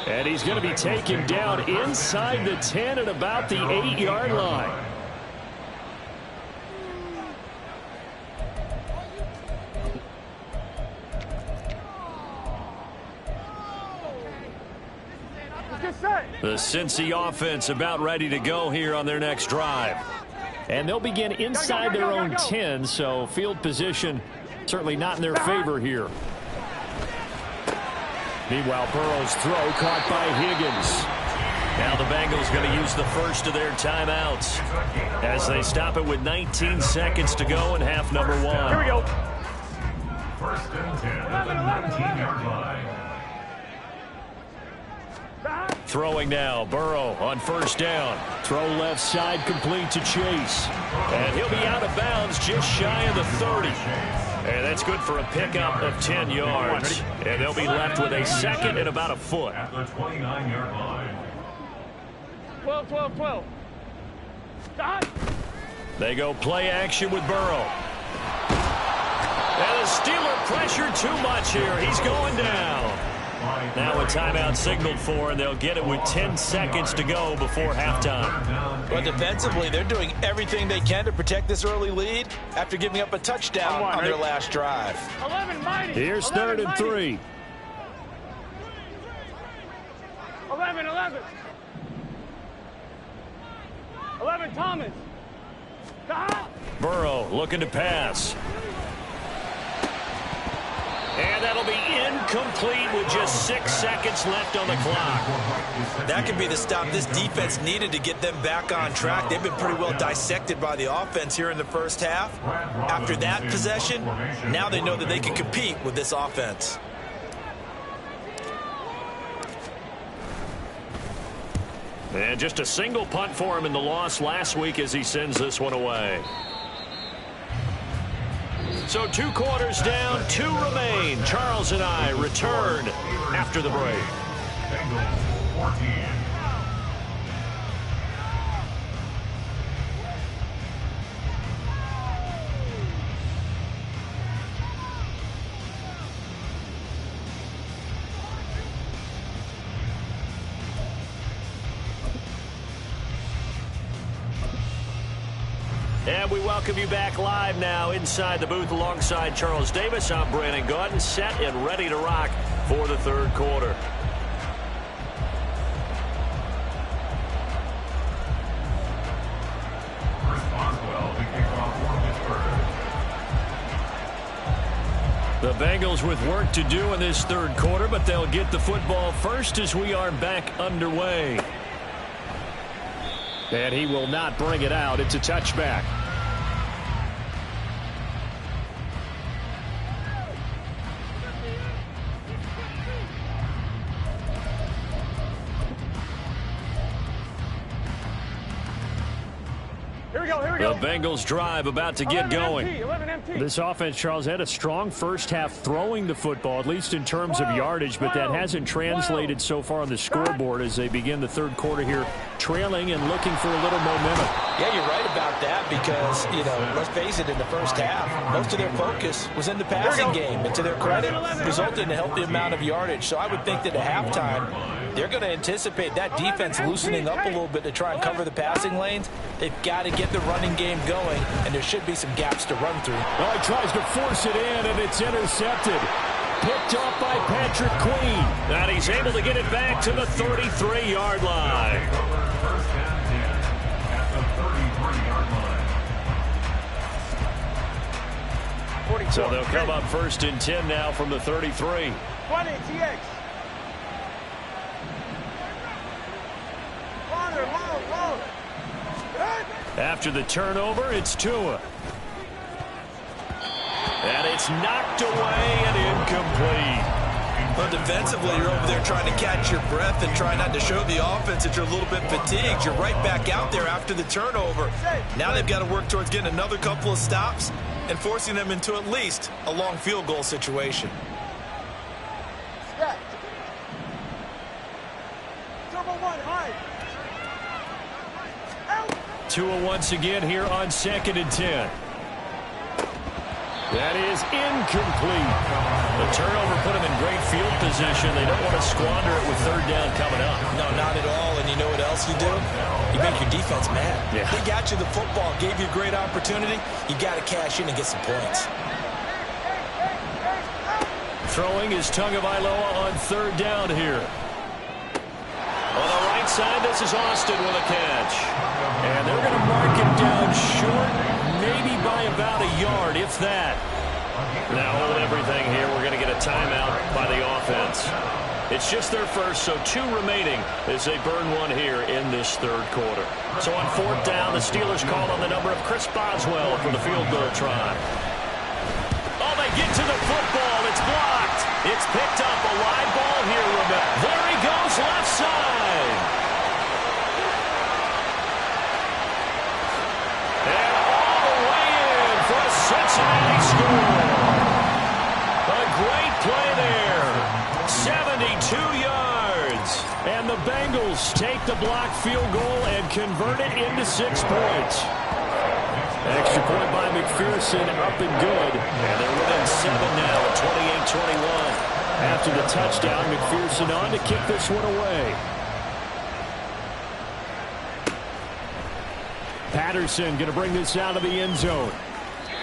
And he's going to be taken down inside the 10 at about the 8-yard line. The Cincy offense about ready to go here on their next drive. And they'll begin inside their own 10, so field position certainly not in their favor here. Meanwhile, Burrow's throw caught by Higgins. Now the Bengals going to use the first of their timeouts as they stop it with 19 seconds to go in half number 1. Here we go. First and 10 at the 19-yard line. Throwing now, Burrow on first down. Throw left side complete to Chase. And he'll be out of bounds just shy of the 30. And that's good for a pickup of 10 yards. And they'll be left with a second and about a foot. At the 29-yard line. 12, 12, 12. They go play action with Burrow. And the Steeler pressure too much here. He's going down. Now a timeout signaled for, and they'll get it with 10 seconds to go before halftime. But defensively, they're doing everything they can to protect this early lead after giving up a touchdown on their last drive. 11, Mighty. Here's 3rd and 3. 11, 11. 11, Thomas. Burrow looking to pass. And that'll be incomplete with just 6 seconds left on the clock. That could be the stop this defense needed to get them back on track. They've been pretty well dissected by the offense here in the first half. After that possession, now they know that they can compete with this offense. And just a single punt for him in the loss last week as he sends this one away. So 2 quarters down, 2 remain. Charles and I return after the break. Bengals 14. And we welcome you back live now inside the booth alongside Charles Davis. I'm Brandon Gaudin, set and ready to rock for the 3rd quarter. The Bengals with work to do in this 3rd quarter, but they'll get the football first as we are back underway. And he will not bring it out. It's a touchback. The Bengals drive about to get going. This offense, Charles, had a strong first half throwing the football, at least in terms of yardage, but that hasn't translated so far on the scoreboard as they begin the 3rd quarter here, trailing and looking for a little momentum. Yeah, you're right about that because, you know, let's face it, in the first half, most of their focus was in the passing game. And to their credit, resulted in a healthy amount of yardage. So I would think that at halftime, they're going to anticipate that defense loosening up a little bit to try and cover the passing lanes. They've got to get the running game going, and there should be some gaps to run through. Well, he tries to force it in, and it's intercepted. Picked off by Patrick Queen. And he's able to get it back to the 33-yard line. First and 10 at the 33-yard line. So they'll come up 1st and 10 now from the 33. 20, TX. After the turnover, it's Tua. And it's knocked away and incomplete. But defensively, you're over there trying to catch your breath and try not to show the offense that you're a little bit fatigued. You're right back out there after the turnover. Now they've got to work towards getting another couple of stops and forcing them into at least a long field goal situation. Tua once again here on 2nd and 10. That is incomplete. The turnover put them in great field position. They don't want to squander it with 3rd down else you do? You make your defense mad. Yeah. They got you the football, gave you a great opportunity. You got to cash in and get some points. Throwing is Tagovailoa on third down here. On the right side, this is Austin with a catch. And they're going to mark him down short, maybe by about a yard, if that. Now hold everything here. We're going to get a timeout by the offense. It's just their first, so 2 remaining as they burn one here in this third quarter. So on fourth down, the Steelers call on the number of Chris Boswell for the field goal try. Oh, they get to the football. It's blocked. It's picked up. A wide ball here. There he goes, left side. And all the way in for a Cincinnati score. A great play there. 72 yards. And the Bengals take the blocked field goal and convert it into 6 points. Extra point by McPherson, up and good. And they're within 7 now at 28-21. After the touchdown, McPherson on to kick this one away. Patterson going to bring this out of the end zone.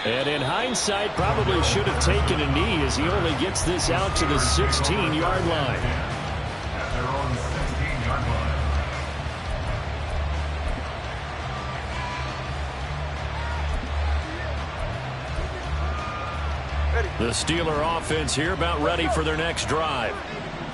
And in hindsight, probably should have taken a knee as he only gets this out to the 16-yard line. At their own 16-yard line. The Steeler offense here about ready for their next drive.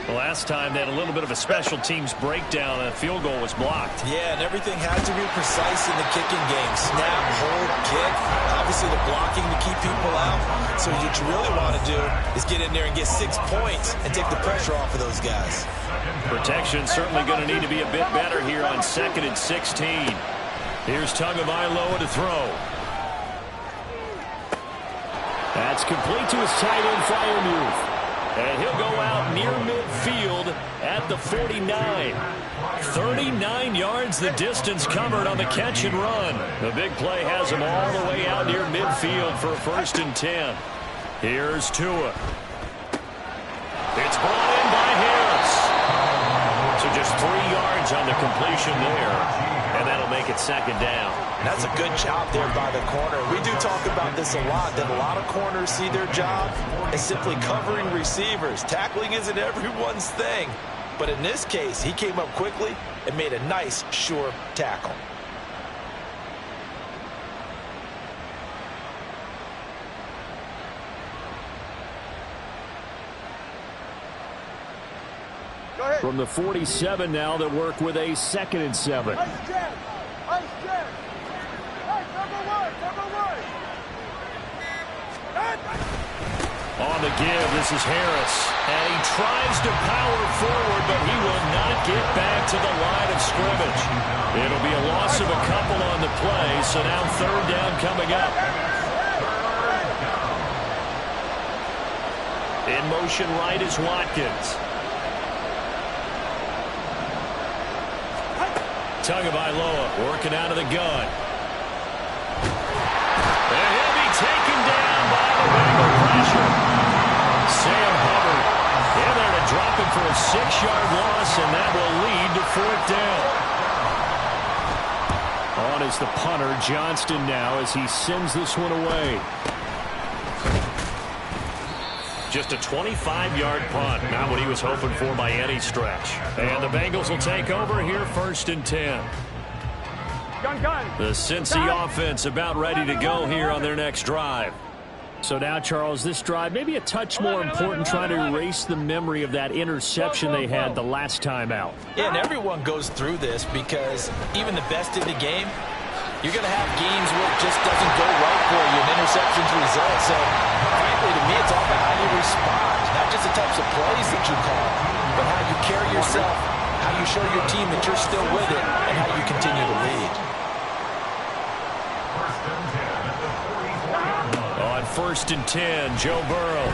The last time they had a little bit of a special teams breakdown and a field goal was blocked. Yeah, and everything has to be precise in the kicking game. Snap, hold, kick. Obviously, the blocking to keep people out. So what you really want to do is get in there and get 6 points and take the pressure off of those guys. Protection certainly going to need to be a bit better here on 2nd and 16. Here's Tagovailoa to throw. That's complete to his tight end Freiermuth. And he'll go out near midfield at the 49. 39 yards the distance covered on the catch and run. The big play has him all the way out near midfield for a 1st and 10. Here's Tua. It's brought in by Harris. So just 3 yards on the completion there. And that'll make it 2nd down. And that's a good job there by the corner. We do talk about this a lot, that a lot of corners see their job as simply covering receivers. Tackling isn't everyone's thing. But in this case, he came up quickly and made a nice, sure tackle. From the 47 now, they'll work with a 2nd and 7. Ice check. Ice check. Hey, number one. On the give, this is Harris. And he tries to power forward, but he will not get back to the line of scrimmage. It'll be a loss of a couple on the play, so now 3rd down coming up. In motion right is Watkins. Tagovailoa working out of the gun. And he'll be taken down by the Bengal pressure. Sam Hubbard in there to drop him for a 6-yard loss, and that will lead to 4th down. On is the punter, Johnston now, as he sends this one away. Just a 25-yard punt. Not what he was hoping for by any stretch. And the Bengals will take over here 1st and 10. Gun. The Cincy offense about ready to go here on their next drive. So now, Charles, this drive maybe a touch more important, trying to erase the memory of that interception they had the last time out. Yeah, and everyone goes through this because even the best in the game, you're going to have games where it just doesn't go right for you and interceptions result. So, frankly, to me, it's all about how you respond, not just the types of plays that you call, but how you carry yourself, how you show your team that you're still with it, and how you continue to lead. On 1st and 10, Joe Burrow.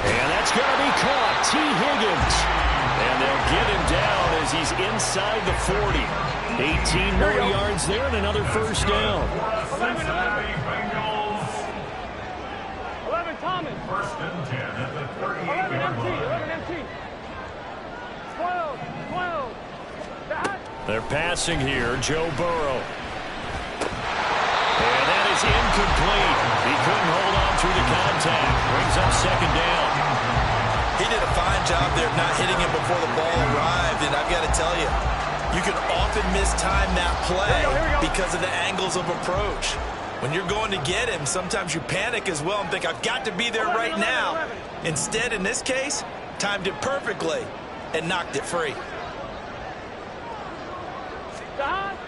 And that's going to be caught. T. Higgins. And they'll get him down as he's inside the 40. 18 more yards there and another 1st down. 11 Thomas. 1st and 10 at the 38-yard 11 line. MT. 12. They're passing here. Joe Burrow. And that is incomplete. He couldn't hold on through the contact. Brings up second down. He did a fine job there of not hitting him before the ball arrived. And I've got to tell you, you can often mistime that play because of the angles of approach. When you're going to get him, sometimes you panic as well and think, I've got to be there right now. Instead, in this case, timed it perfectly and knocked it free.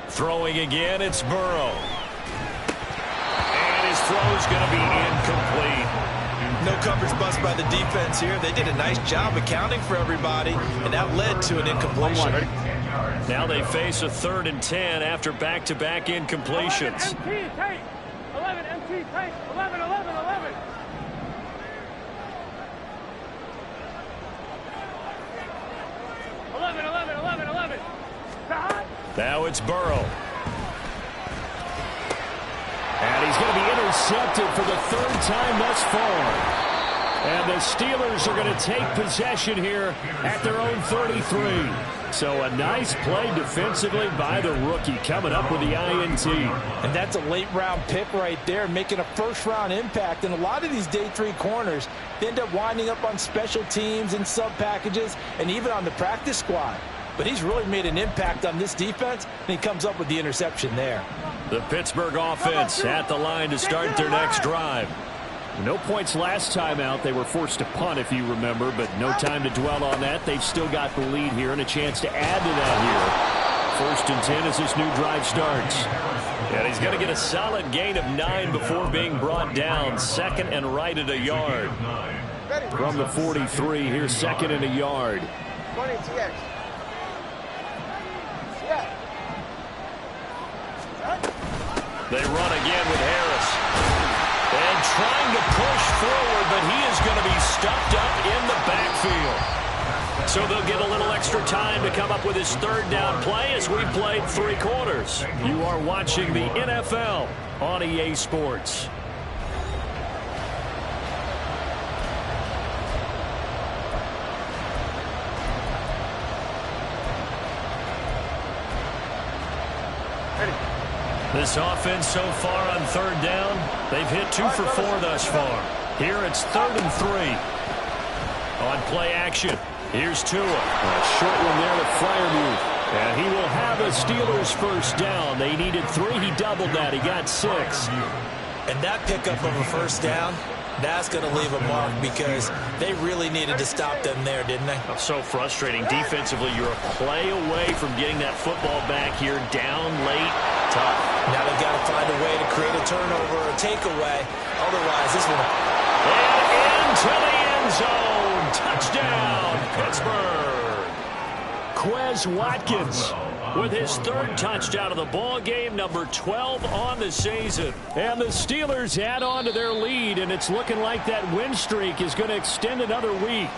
Throwing again, it's Burrow. And his throw's going to be incomplete. No coverage bust by the defense here. They did a nice job accounting for everybody, and that led to an incompletion. Now they face a 3rd and 10 after back-to-back incompletions. 11 MT, take 11, 11, 11. Now it's Burrow. And he's going to be intercepted for the 3rd time thus far. And the Steelers are going to take possession here at their own 33. So a nice play defensively by the rookie coming up with the INT. And that's a late-round pick right there, making a first-round impact. And a lot of these day 3 corners, they end up winding up on special teams and sub-packages and even on the practice squad. But he's really made an impact on this defense, and he comes up with the interception there. The Pittsburgh offense at the line to start their next drive. No points last time out. They were forced to punt, if you remember, but no time to dwell on that. They've still got the lead here and a chance to add to that here. 1st and 10 as this new drive starts. And he's going to get a solid gain of 9 before being brought down. 2nd and right at a yard. From the 43, here's 2nd and a yard. 20 TX. They run again with Harris. And trying to push forward, but he is going to be stuffed up in the backfield. So they'll get a little extra time to come up with his 3rd down play as we played 3 quarters. You are watching the NFL on EA Sports. This offense so far on 3rd down, they've hit 2 for 4 thus far. Here it's 3rd and 3. On play action, here's Tua. A short one there with Freiermuth. And he will have a Steelers 1st down. They needed 3. He doubled that. He got 6. And that pickup of a 1st down, that's going to leave a mark because they really needed to stop them there, didn't they? So frustrating. Defensively, you're a play away from getting that football back here. Down late, tough. Now they've got to find a way to create a turnover or a takeaway. Otherwise, this one... And into the end zone. Touchdown, Pittsburgh. Quez Watkins with his 3rd touchdown of the ball game, number 12 on the season. And the Steelers add on to their lead, and it's looking like that win streak is going to extend another week.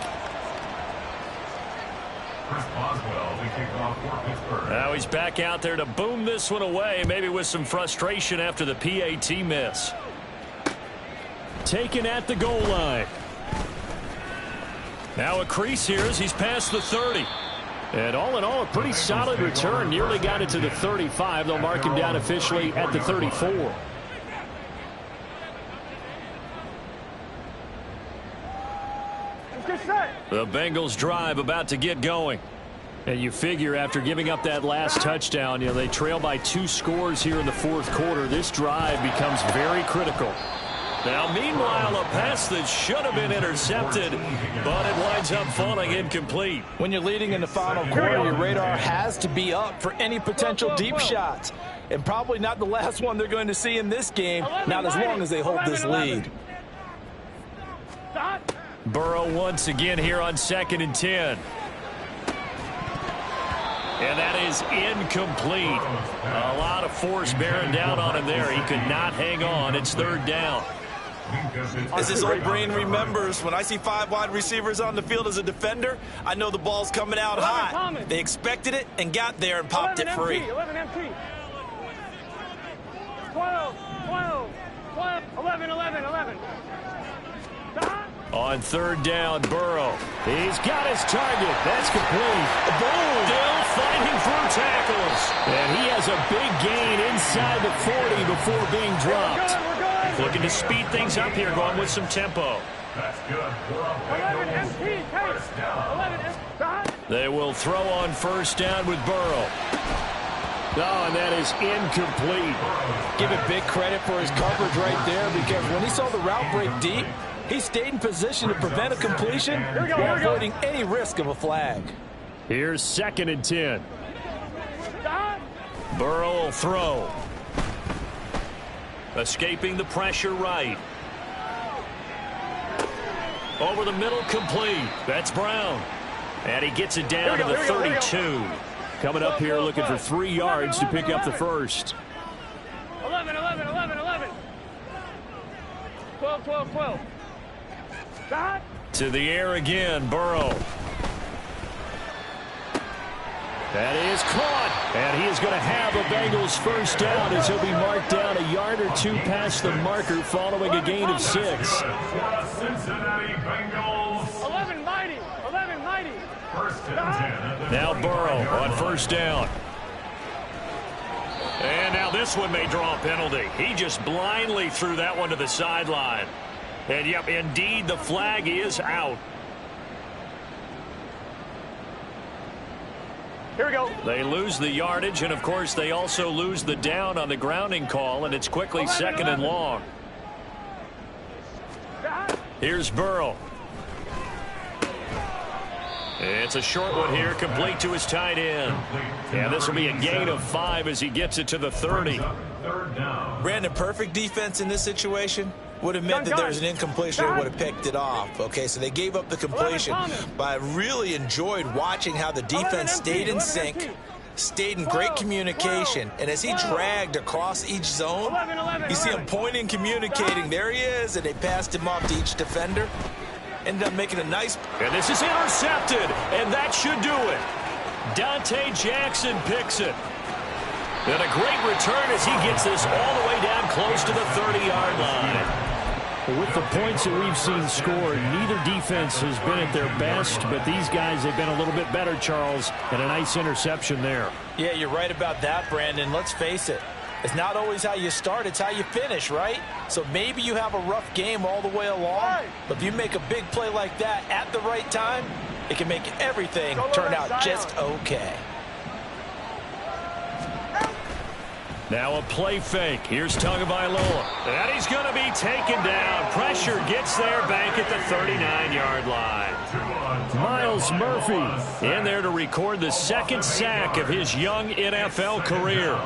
Now he's back out there to boom this one away, maybe with some frustration after the PAT miss. Taken at the goal line. Now a crease here as he's past the 30. And all in all, a pretty solid return. Nearly got it to the 35. They'll mark him down officially at the 34. The Bengals drive about to get going. And you figure after giving up that last touchdown, they trail by 2 scores here in the 4th quarter. This drive becomes very critical. Now, meanwhile, a pass that should have been intercepted, but it winds up falling incomplete. When you're leading in the final quarter, your radar has to be up for any potential deep shots. And probably not the last one they're going to see in this game, not as long as they hold this lead. Burrow once again here on 2nd and 10. And that is incomplete. A lot of force bearing down on him there. He could not hang on. It's 3rd down. As his old brain remembers, when I see 5 wide receivers on the field as a defender, I know the ball's coming out hot. They expected it and got there and popped it free. 11 MT. 12, 12, 12, 11, 11, 11. On 3rd down, Burrow. He's got his target. That's complete. Boom! Still fighting through tackles. And he has a big gain inside the 40 before being dropped. Looking to speed things up here, going with some tempo. That's good. 11 MT, First down. They will throw on first down with Burrow. Oh, and that is incomplete. Give it big credit for his coverage right there, because when he saw the route break deep, he stayed in position to prevent a completion while avoiding any risk of a flag. Here's 2nd and 10. Burrow will throw. Escaping the pressure right. Over the middle, complete. That's Brown. And he gets it down to the 32. Coming up here looking for 3 yards to pick up the first. 11. 12. To the air again, Burrow. That is caught. And he is going to have a Bengals first down as he'll be marked down a yard or 2 past the marker following a gain of 6. Cincinnati Bengals. 11 mighty. First and 10. Now Burrow on first down. And now this one may draw a penalty. He just blindly threw that one to the sideline. And yep, indeed, the flag is out. Here we go. They lose the yardage, and of course they also lose the down on the grounding call, and it's quickly 2nd and long. Here's Burrow. It's a short one here, complete to his tight end. And this will be a gain of 5 as he gets it to the 30. Brandon, perfect defense in this situation would have meant that there was an incompletion or would have picked it off. Okay, so they gave up the completion. But I really enjoyed watching how the defense stayed in sync, stayed in great communication, and as he dragged across each zone, you see him pointing, communicating. There he is, and they passed him off to each defender. Ended up making a nice... And this is intercepted, and that should do it. Dante Jackson picks it. And a great return as he gets this all the way down close to the 30-yard line. With the points that we've seen scored, neither defense has been at their best, but these guys have been a little bit better, Charles, and a nice interception there. Yeah, you're right about that, Brandon. Let's face it. It's not always how you start, it's how you finish, right? So maybe you have a rough game all the way along, but if you make a big play like that at the right time, it can make everything turn out just okay. Now a play fake. Here's Tagovailoa. And he's going to be taken down. Pressure gets there back at the 39-yard line. Myles Murphy in there to record the 2nd sack of his young NFL career.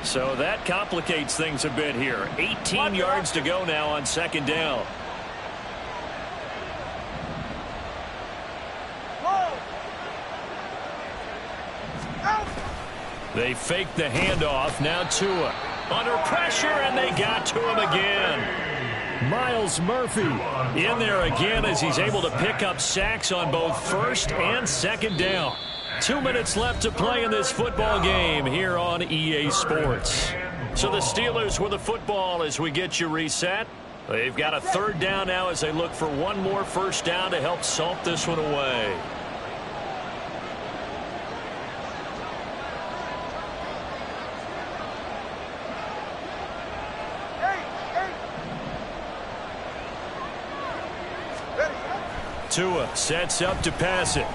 So that complicates things a bit here. 18 yards to go now on 2nd down. They fake the handoff. Now Tua under pressure, and they got to him again. Myles Murphy in there again as he's able to pick up sacks on both 1st and 2nd down. 2 minutes left to play in this football game here on EA Sports. So the Steelers with the football as we get you reset. They've got a 3rd down now as they look for one more first down to help salt this one away. Tua sets up to pass it.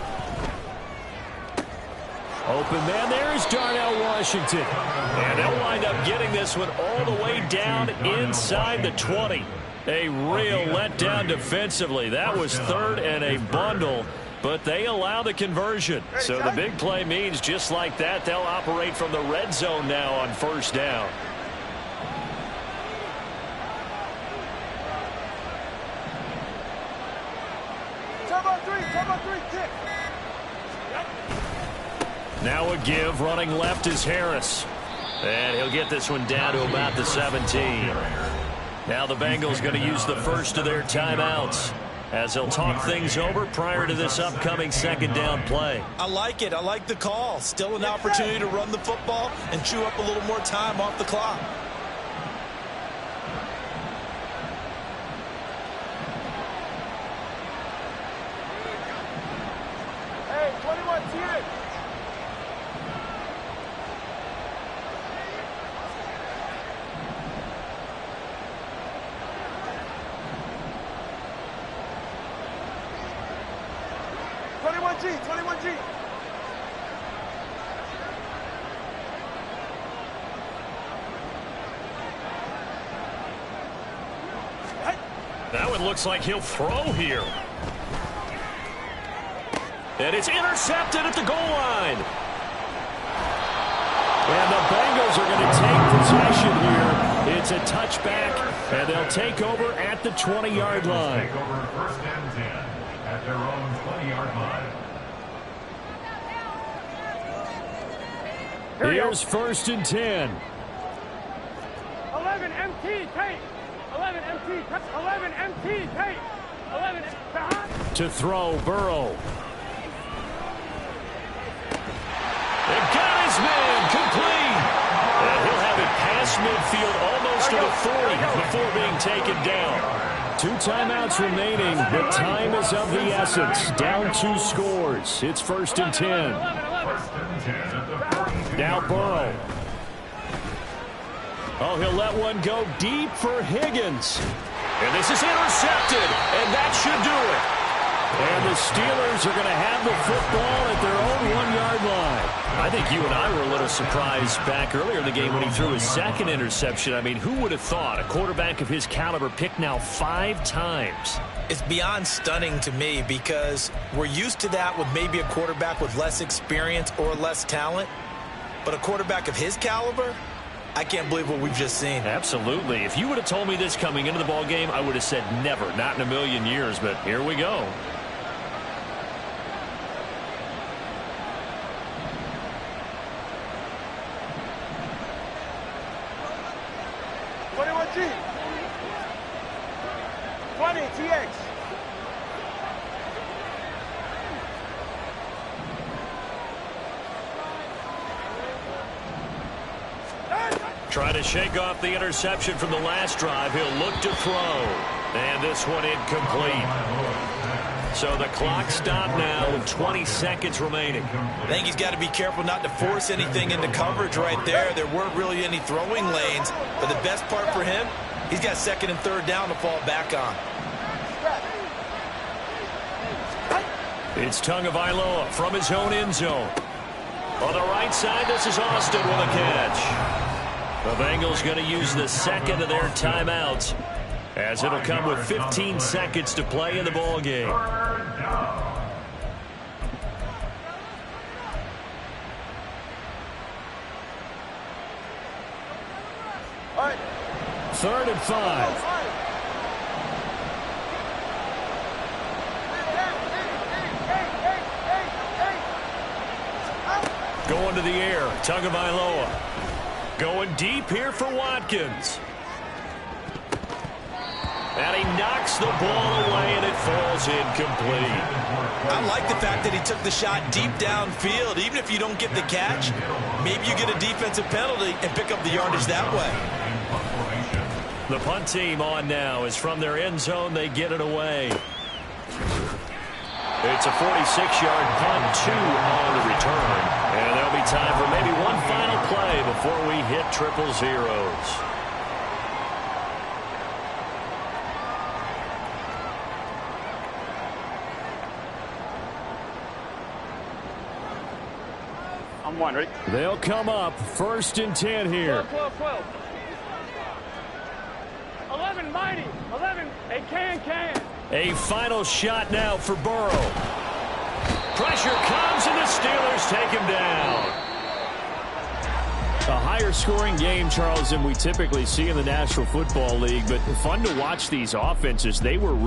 Open man there is Darnell Washington. And they'll wind up getting this one all the way down inside the 20. A real letdown defensively. That was 3rd and a bundle, but they allow the conversion. So the big play means just like that, they'll operate from the red zone now on first down. Now a give, running left is Harris. And he'll get this one down to about the 17. Now the Bengals going to use the first of their timeouts as they'll talk things over prior to this upcoming 2nd down play. I like it. I like the call. Still an opportunity to run the football and chew up a little more time off the clock. 21G, 21G. Now it looks like he'll throw here. And it's intercepted at the goal line. And the Bengals are going to take possession here. It's a touchback, and they'll take over at the 20-yard line. Take over first and 10 at their own 20-yard line. Here's first and 10. 11 MT, tape. 11 MT, 11 MT, tape. 11 behind. To throw, Burrow. They got his man complete. And he'll have it past midfield almost to the 40 before being taken down. 2 timeouts remaining. The time is of the essence. Down 2 scores. It's first and 10. First and 10 at the 42. Now Burrow. Oh, he'll let one go deep for Higgins. And this is intercepted, and that should do it. And the Steelers are going to have the football at their own 1-yard line. I think you and I were a little surprised back earlier in the game when he threw his second interception. I mean, who would have thought a quarterback of his caliber picked now 5 times? It's beyond stunning to me because we're used to that with maybe a quarterback with less experience or less talent. But a quarterback of his caliber, I can't believe what we've just seen. Absolutely. If you would have told me this coming into the ball game, I would have said never, not in a million years. But here we go. G. 20 TX. Try to shake off the interception from the last drive. He'll look to throw. And this one incomplete. So the clock stopped now with 20 seconds remaining. I think he's got to be careful not to force anything into coverage right there. There weren't really any throwing lanes. But the best part for him, he's got second and third down to fall back on. It's Tagovailoa from his own end zone. On the right side, this is Austin with a catch. The Bengals going to use the second of their timeouts, as it'll come with 15 seconds to play in the ball game. Third and 5. Going to the air, Tagovailoa. Going deep here for Watkins. And he knocks the ball away, and it falls incomplete. I like the fact that he took the shot deep downfield. Even if you don't get the catch, maybe you get a defensive penalty and pick up the yardage that way. The punt team on now is from their end zone. They get it away. It's a 46-yard punt, 2 on the return. And there'll be time for maybe one final play before we hit triple zeros. I'm one, ready? They'll come up first and 10 here. 12. 11 mighty. 11. They can. A final shot now for Burrow. Pressure comes, and the Steelers take him down. A higher scoring game, Charles, than we typically see in the National Football League, but fun to watch these offenses. They were